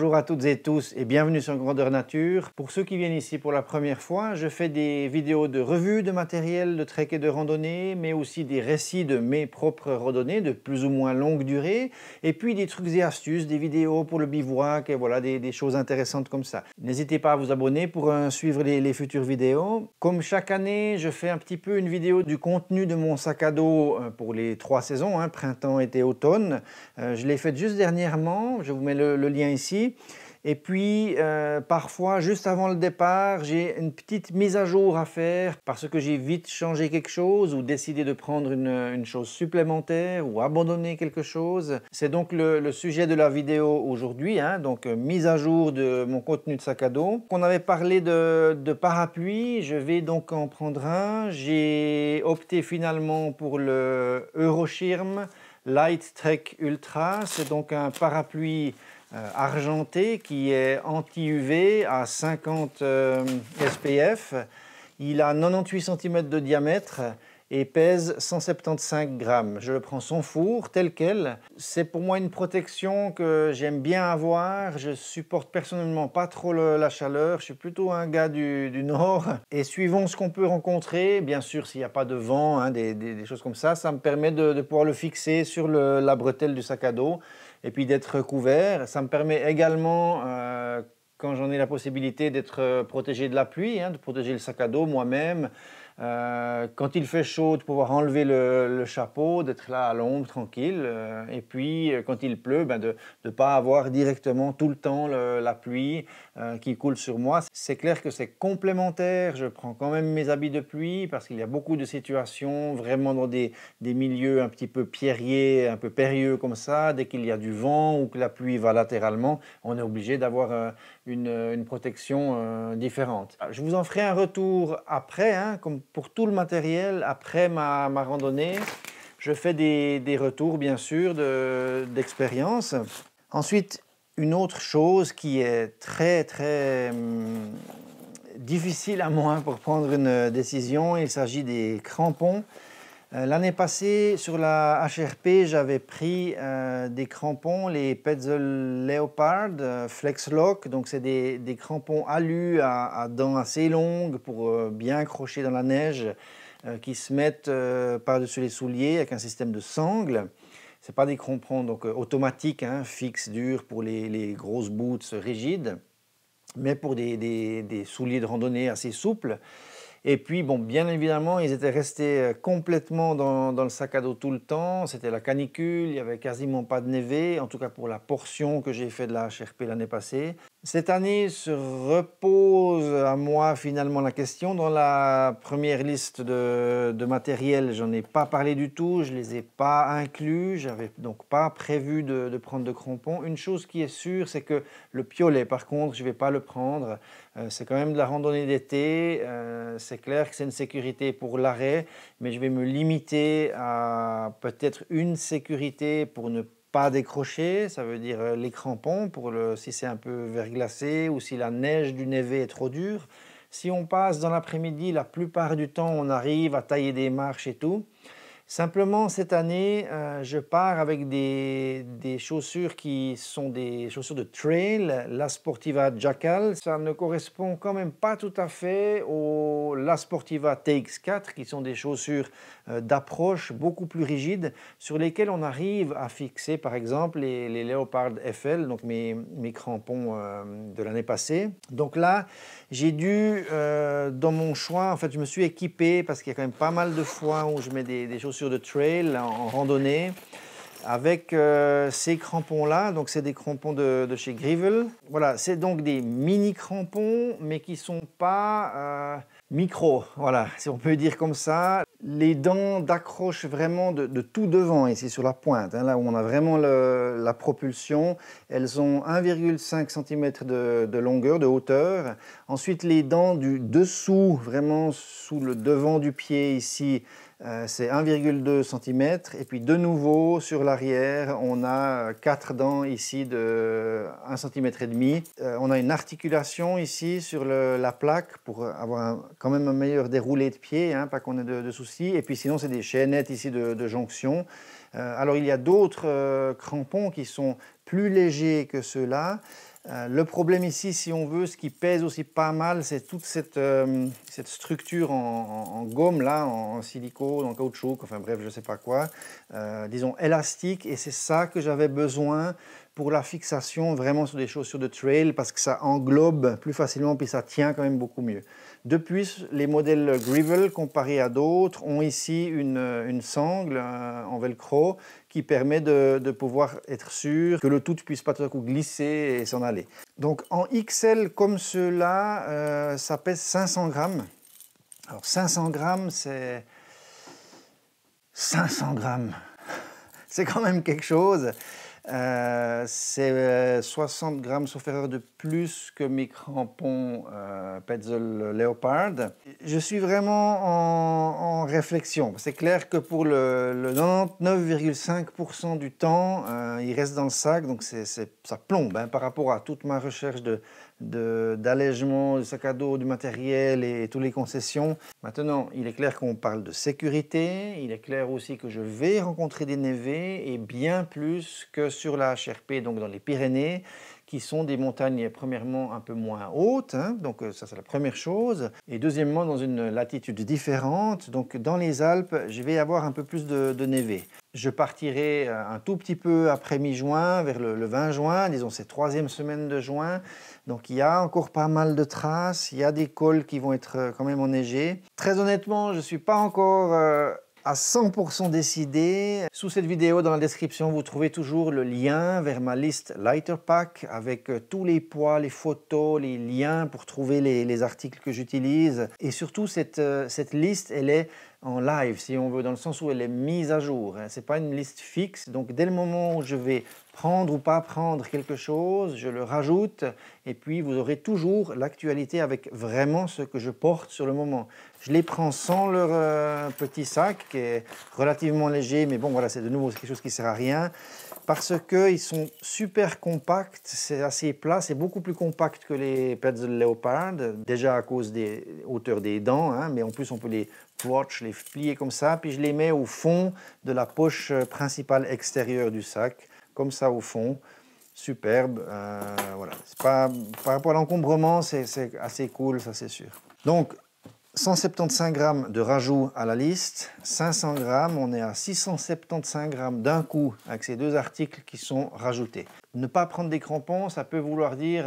Bonjour à toutes et tous et bienvenue sur Grandeur Nature. Pour ceux qui viennent ici pour la première fois, je fais des vidéos de revue de matériel de trek et de randonnée, mais aussi des récits de mes propres randonnées de plus ou moins longue durée, et puis des trucs et astuces, des vidéos pour le bivouac et voilà, des choses intéressantes comme ça. N'hésitez pas à vous abonner pour suivre les futures vidéos. Comme chaque année, je fais un petit peu une vidéo du contenu de mon sac à dos pour les 3 saisons, printemps, été, automne. Je l'ai faite juste dernièrement, je vous mets le lien ici. Et puis parfois juste avant le départ j'ai une petite mise à jour à faire parce que j'ai vite changé quelque chose ou décidé de prendre une chose supplémentaire ou abandonner quelque chose. C'est donc le sujet de la vidéo aujourd'hui, donc mise à jour de mon contenu de sac à dos. On avait parlé de parapluie, je vais donc en prendre un. J'ai opté finalement pour le Euroschirm Light Trek Ultra. C'est donc un parapluie argenté qui est anti-UV à 50 SPF. Il a 98 cm de diamètre et pèse 175 grammes. Je le prends sans four, tel quel. C'est pour moi une protection que j'aime bien avoir. Je supporte personnellement pas trop la chaleur. Je suis plutôt un gars du Nord. Et suivant ce qu'on peut rencontrer, bien sûr s'il n'y a pas de vent, des choses comme ça, ça me permet de pouvoir le fixer sur la bretelle du sac à dos et puis d'être couvert. Ça me permet également, quand j'en ai la possibilité, d'être protégé de la pluie, de protéger le sac à dos moi-même. Quand il fait chaud, de pouvoir enlever le chapeau, d'être là à l'ombre, tranquille. Et puis, quand il pleut, de ne pas avoir directement tout le temps la pluie qui coule sur moi. C'est clair que c'est complémentaire. Je prends quand même mes habits de pluie parce qu'il y a beaucoup de situations vraiment dans des milieux un petit peu pierriers, un peu périlleux comme ça. Dès qu'il y a du vent ou que la pluie va latéralement, on est obligé d'avoir une protection différente. Je vous en ferai un retour après, comme pour tout le matériel, après ma randonnée. Je fais des retours bien sûr d'expérience. Ensuite, une autre chose qui est très difficile à moi pour prendre une décision, il s'agit des crampons. L'année passée, sur la HRP, j'avais pris des crampons, les Petzl Leopard Flex Lock. Donc c'est des crampons alu à dents assez longues pour bien accrocher dans la neige, qui se mettent par-dessus les souliers avec un système de sangle. Ce n'est pas des crampons donc, automatiques, fixes, durs pour les grosses boots rigides, mais pour des souliers de randonnée assez souples. Et puis, bon, bien évidemment, ils étaient restés complètement dans le sac à dos tout le temps. C'était la canicule, il n'y avait quasiment pas de névé, en tout cas pour la portion que j'ai fait de la HRP l'année passée. Cette année se repose à moi finalement la question. Dans la première liste de matériel, j'en ai pas parlé du tout, je ne les ai pas inclus, j'avais donc pas prévu de prendre de crampons. Une chose qui est sûre, c'est que le piolet, par contre, je ne vais pas le prendre. C'est quand même de la randonnée d'été, c'est clair que c'est une sécurité pour l'arrêt, mais je vais me limiter à peut-être une sécurité pour ne pas décrocher, ça veut dire les crampons si c'est un peu verglacé ou si la neige du névé est trop dure. Si on passe dans l'après-midi, la plupart du temps on arrive à tailler des marches et tout. Simplement cette année, je pars avec des chaussures qui sont des chaussures de trail, la Sportiva Jackal. Ça ne correspond quand même pas tout à fait aux La Sportiva TX4 qui sont des chaussures d'approche beaucoup plus rigides sur lesquelles on arrive à fixer par exemple les Leopard FL, donc mes crampons de l'année passée. Donc là, j'ai dû, dans mon choix, en fait je me suis équipé parce qu'il y a quand même pas mal de fois où je mets des chaussures de trail en randonnée avec ces crampons là. Donc c'est des crampons de chez Grivel. Voilà, c'est donc des mini crampons mais qui sont pas micro, voilà, si on peut dire comme ça. Les dents d'accroche vraiment de tout devant ici sur la pointe, là où on a vraiment la propulsion, elles ont 1,5 cm de longueur, de hauteur. Ensuite les dents du dessous, vraiment sous le devant du pied ici, c'est 1,2 cm. Et puis de nouveau sur l'arrière, on a 4 dents ici de 1,5 cm. On a une articulation ici sur la plaque pour avoir quand même un meilleur déroulé de pied, pas qu'on ait de soucis. Et puis sinon, c'est des chaînettes ici de jonction. Alors il y a d'autres crampons qui sont plus légers que ceux-là. Le problème ici, si on veut, ce qui pèse aussi pas mal, c'est toute cette structure en gomme, là, en silicone, en caoutchouc, enfin bref, je ne sais pas quoi, disons élastique, et c'est ça que j'avais besoin pour la fixation vraiment sur des chaussures de trail, parce que ça englobe plus facilement, puis ça tient quand même beaucoup mieux. Depuis, les modèles Gravel, comparés à d'autres, ont ici une sangle en velcro qui permet de pouvoir être sûr que le tout ne puisse pas tout à coup glisser et s'en aller. Donc en XL comme ceux-là, ça pèse 500 grammes. Alors 500 grammes, c'est 500 grammes. C'est quand même quelque chose. C'est 60 grammes sauf erreur de plus que mes crampons Petzl Leopard. Je suis vraiment en réflexion. C'est clair que pour le 99,5% du temps, il reste dans le sac, donc ça plombe hein, par rapport à toute ma recherche d'allègement du sac à dos, du matériel et toutes les concessions. Maintenant, il est clair qu'on parle de sécurité, il est clair aussi que je vais rencontrer des névés et bien plus que sur la HRP, donc dans les Pyrénées, qui sont des montagnes premièrement un peu moins hautes, hein, donc ça c'est la première chose, et deuxièmement dans une latitude différente, donc dans les Alpes, je vais avoir un peu plus de névé. Je partirai un tout petit peu après mi-juin, vers le 20 juin, disons c'est troisième semaine de juin, donc il y a encore pas mal de traces, il y a des cols qui vont être quand même enneigés. Très honnêtement, je ne suis pas encore à 100% décidé. Sous cette vidéo, dans la description, vous trouvez toujours le lien vers ma liste Lighter Pack avec tous les poids, les photos, les liens pour trouver les articles que j'utilise. Et surtout, cette liste, elle est en live, si on veut, dans le sens où elle est mise à jour. Ce n'est pas une liste fixe, donc dès le moment où je vais prendre ou pas prendre quelque chose, je le rajoute et puis vous aurez toujours l'actualité avec vraiment ce que je porte sur le moment. Je les prends sans leur petit sac qui est relativement léger, mais bon voilà, c'est de nouveau quelque chose qui ne sert à rien parce qu'ils sont super compacts, c'est assez plat, c'est beaucoup plus compact que les Petzl Leopard, déjà à cause des hauteurs des dents, hein, mais en plus on peut les les plier comme ça, puis je les mets au fond de la poche principale extérieure du sac, comme ça au fond, superbe, voilà. Par rapport à l'encombrement, c'est assez cool, ça c'est sûr. Donc 175 grammes de rajout à la liste, 500 grammes, on est à 675 grammes d'un coup avec ces deux articles qui sont rajoutés. Ne pas prendre des crampons, ça peut vouloir dire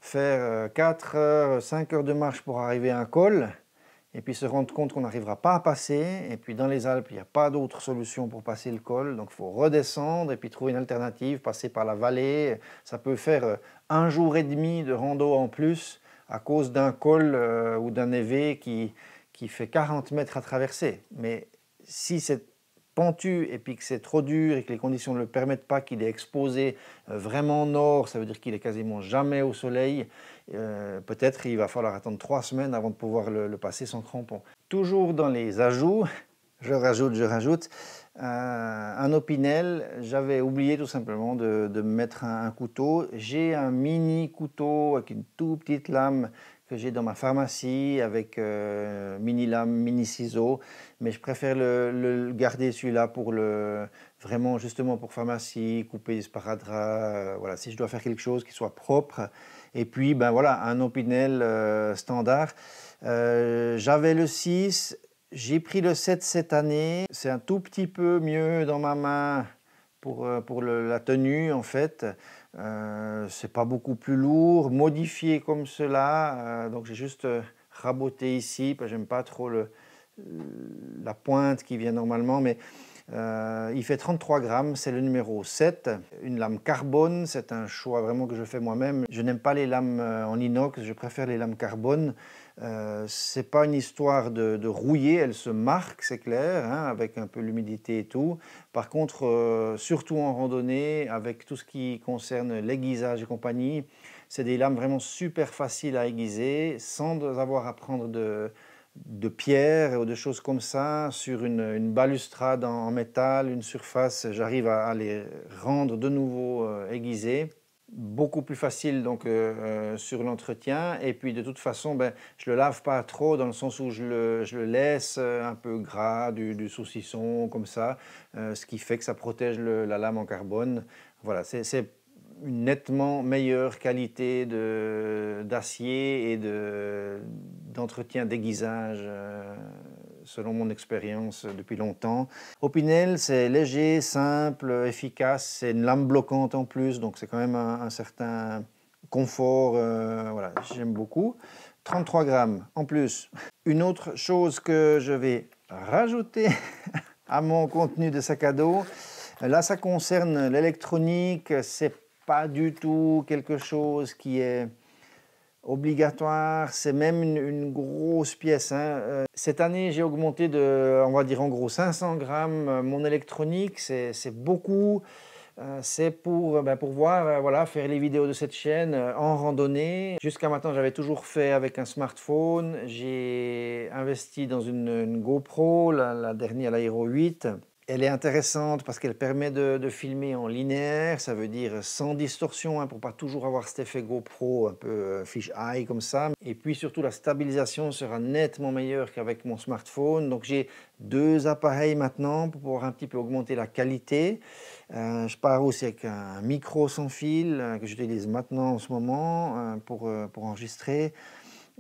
faire 4 heures, 5 heures de marche pour arriver à un col, et puis se rendre compte qu'on n'arrivera pas à passer, et puis dans les Alpes, il n'y a pas d'autre solution pour passer le col, donc il faut redescendre et puis trouver une alternative, passer par la vallée. Ça peut faire 1 jour et demi de rando en plus à cause d'un col ou d'un névé qui fait 40 mètres à traverser. Mais si c'est pentu et puis que c'est trop dur et que les conditions ne le permettent pas, qu'il est exposé vraiment au nord, ça veut dire qu'il est quasiment jamais au soleil, peut-être il va falloir attendre 3 semaines avant de pouvoir le passer sans crampons. Toujours dans les ajouts, je rajoute, un opinel, j'avais oublié tout simplement de mettre un couteau. J'ai un mini couteau avec une toute petite lame que j'ai dans ma pharmacie avec mini lame, mini ciseaux, mais je préfère le garder celui-là pour vraiment justement pour pharmacie, couper des sparadraps, voilà, si je dois faire quelque chose qui soit propre. Et puis ben voilà, un opinel standard. J'avais le 6, j'ai pris le 7 cette année, c'est un tout petit peu mieux dans ma main pour la tenue en fait. C'est pas beaucoup plus lourd, modifié comme cela, donc j'ai juste raboté ici, parce que j'aime pas trop la pointe qui vient normalement, mais il fait 33 grammes, c'est le numéro 7, une lame carbone, c'est un choix vraiment que je fais moi-même. Je n'aime pas les lames en inox, je préfère les lames carbone. C'est pas une histoire de rouiller, elle se marque, c'est clair, hein, avec un peu l'humidité et tout. Par contre, surtout en randonnée, avec tout ce qui concerne l'aiguisage et compagnie, c'est des lames vraiment super faciles à aiguiser, sans avoir à prendre de pierres ou de choses comme ça sur une balustrade en métal, une surface, j'arrive à les rendre de nouveau aiguisées. Beaucoup plus facile donc sur l'entretien, et puis de toute façon ben, je le lave pas trop dans le sens où je le laisse un peu gras, du saucisson comme ça, ce qui fait que ça protège la lame en carbone. Voilà, c'est une nettement meilleure qualité d'acier et d'entretien d'aiguisage, selon mon expérience depuis longtemps. Opinel, c'est léger, simple, efficace, c'est une lame bloquante en plus, donc c'est quand même un certain confort, voilà, j'aime beaucoup. 33 grammes en plus. Une autre chose que je vais rajouter à mon contenu de sac à dos, là ça concerne l'électronique, c'est pas du tout quelque chose qui est obligatoire, c'est même une grosse pièce, hein. Cette année j'ai augmenté de, on va dire en gros 500 grammes mon électronique, c'est beaucoup. C'est pour pouvoir voilà, faire les vidéos de cette chaîne en randonnée. Jusqu'à maintenant, j'avais toujours fait avec un smartphone. J'ai investi dans une GoPro, la dernière, la Hero 8. Elle est intéressante parce qu'elle permet de filmer en linéaire, ça veut dire sans distorsion, hein, pour pas toujours avoir cet effet GoPro un peu fish eye comme ça. Et puis surtout, la stabilisation sera nettement meilleure qu'avec mon smartphone. Donc j'ai deux appareils maintenant pour pouvoir un petit peu augmenter la qualité. Je pars aussi avec un micro sans fil que j'utilise maintenant en ce moment pour enregistrer.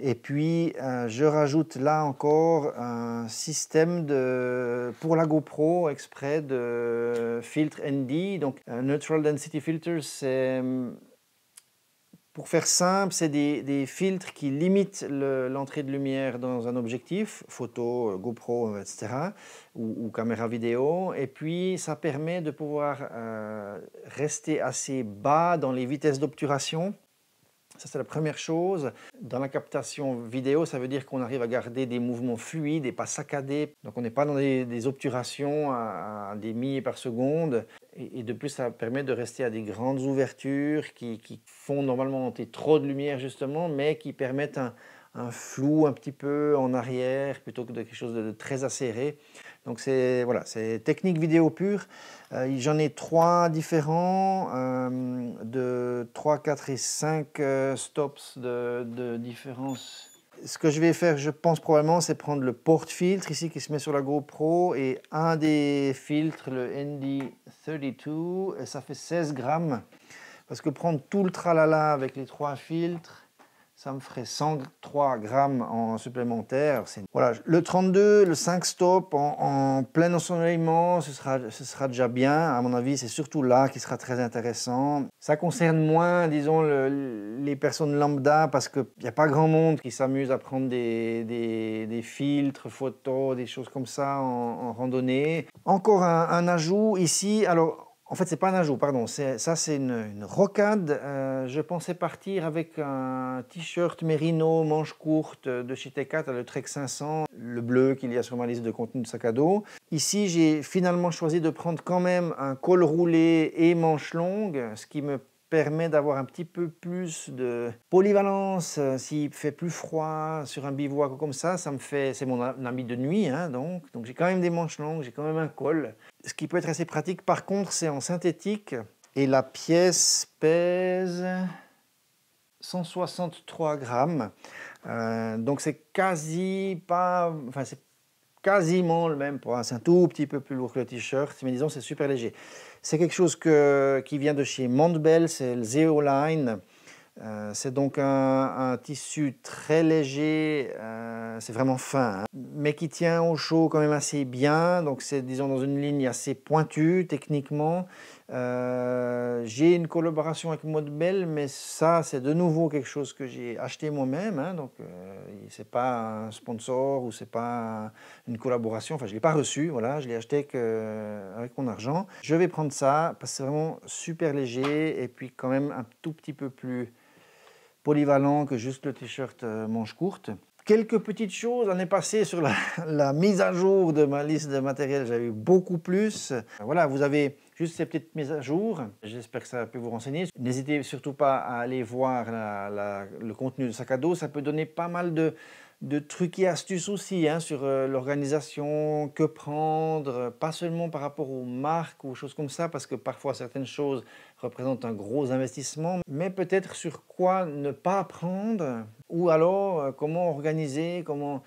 Et puis, je rajoute là encore un système pour la GoPro exprès de filtre ND. Donc, Neutral Density Filters, c'est, pour faire simple, c'est des filtres qui limitent l'entrée de lumière dans un objectif, photo, GoPro, etc., ou caméra vidéo. Et puis, ça permet de pouvoir rester assez bas dans les vitesses d'obturation. Ça, c'est la première chose. Dans la captation vidéo, ça veut dire qu'on arrive à garder des mouvements fluides et pas saccadés. Donc, on n'est pas dans des obturations à des milliers par seconde. Et de plus, ça permet de rester à des grandes ouvertures qui font normalement monter trop de lumière, justement, mais qui permettent un flou un petit peu en arrière plutôt que de quelque chose de très acéré. Donc c'est voilà, c'est technique vidéo pure. J'en ai trois différents, de 3, 4 et 5 stops de différence. Ce que je vais faire, je pense probablement, c'est prendre le porte-filtre ici qui se met sur la GoPro et un des filtres, le ND32, et ça fait 16 grammes. Parce que prendre tout le tralala avec les trois filtres, ça me ferait 103 grammes en supplémentaire. Voilà, le 32, le 5 stop en plein ensoleillement, ce sera déjà bien. À mon avis, c'est surtout là qui sera très intéressant. Ça concerne moins, disons, les personnes lambda parce qu'il n'y a pas grand monde qui s'amuse à prendre des filtres, photos, des choses comme ça en randonnée. Encore un ajout ici. Alors, en fait, c'est pas un ajout, pardon. C'est une rocade. Je pensais partir avec un t-shirt Merino manche courte de chez T4, le Trek 500, le bleu qu'il y a sur ma liste de contenu de sac à dos. Ici, j'ai finalement choisi de prendre quand même un col roulé et manche longue, ce qui me permet d'avoir un petit peu plus de polyvalence. S'il fait plus froid sur un bivouac ou comme ça me fait, c'est mon ami de nuit, hein, donc j'ai quand même des manches longues, j'ai quand même un col. Ce qui peut être assez pratique, par contre, c'est en synthétique et la pièce pèse 163 grammes. Donc c'est quasi pas, enfin c'est quasiment le même poids. C'est un tout petit peu plus lourd que le t-shirt, mais disons c'est super léger. C'est quelque chose qui vient de chez Montbell, c'est le Zeoline. C'est donc un tissu très léger, c'est vraiment fin, hein, mais qui tient au chaud quand même assez bien. Donc c'est, disons, dans une ligne assez pointue techniquement. J'ai une collaboration avec Montbell, mais ça c'est de nouveau quelque chose que j'ai acheté moi-même, hein, donc c'est pas un sponsor ou c'est pas une collaboration. Enfin, je l'ai pas reçu, voilà, je l'ai acheté avec mon argent. Je vais prendre ça parce que c'est vraiment super léger et puis quand même un tout petit peu plus polyvalent que juste le t-shirt manche courte. Quelques petites choses, l'année passée sur la mise à jour de ma liste de matériel, j'avais eu beaucoup plus. Voilà, vous avez juste ces petites mises à jour. J'espère que ça peut vous renseigner. N'hésitez surtout pas à aller voir le contenu de sac à dos. Ça peut donner pas mal de trucs et astuces aussi, hein, sur l'organisation, que prendre, pas seulement par rapport aux marques ou choses comme ça, parce que parfois certaines choses représentent un gros investissement, mais peut-être sur quoi ne pas prendre, ou alors comment organiser, comment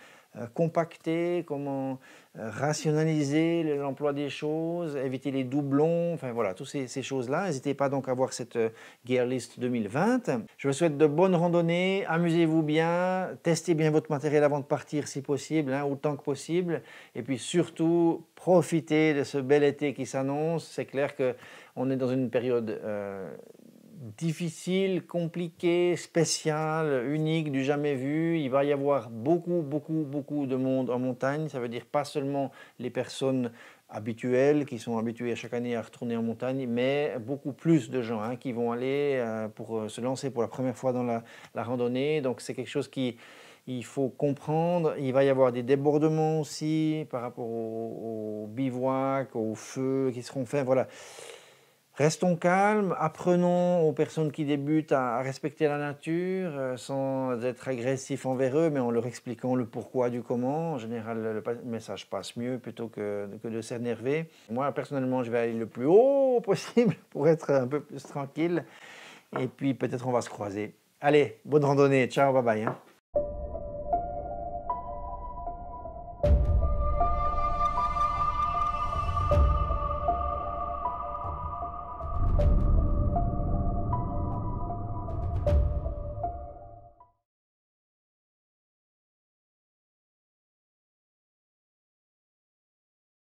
compacter, comment rationaliser l'emploi des choses, éviter les doublons, enfin voilà, toutes ces choses-là. N'hésitez pas donc à voir cette Gear List 2020. Je vous souhaite de bonnes randonnées, amusez-vous bien, testez bien votre matériel avant de partir si possible, hein, autant que possible. Et puis surtout, profitez de ce bel été qui s'annonce. C'est clair qu'on est dans une période difficile, compliqué, spécial, unique, du jamais vu. Il va y avoir beaucoup de monde en montagne. Ça veut dire pas seulement les personnes habituelles qui sont habituées chaque année à retourner en montagne, mais beaucoup plus de gens qui vont aller pour se lancer pour la première fois dans la randonnée. Donc c'est quelque chose il faut comprendre. Il va y avoir des débordements aussi par rapport au bivouac, aux feux qui seront faits. Voilà. Restons calmes, apprenons aux personnes qui débutent à respecter la nature sans être agressifs envers eux, mais en leur expliquant le pourquoi du comment. En général, le message passe mieux plutôt que de s'énerver. Moi, personnellement, je vais aller le plus haut possible pour être un peu plus tranquille. Et puis, peut-être on va se croiser. Allez, bonne randonnée. Ciao, bye bye.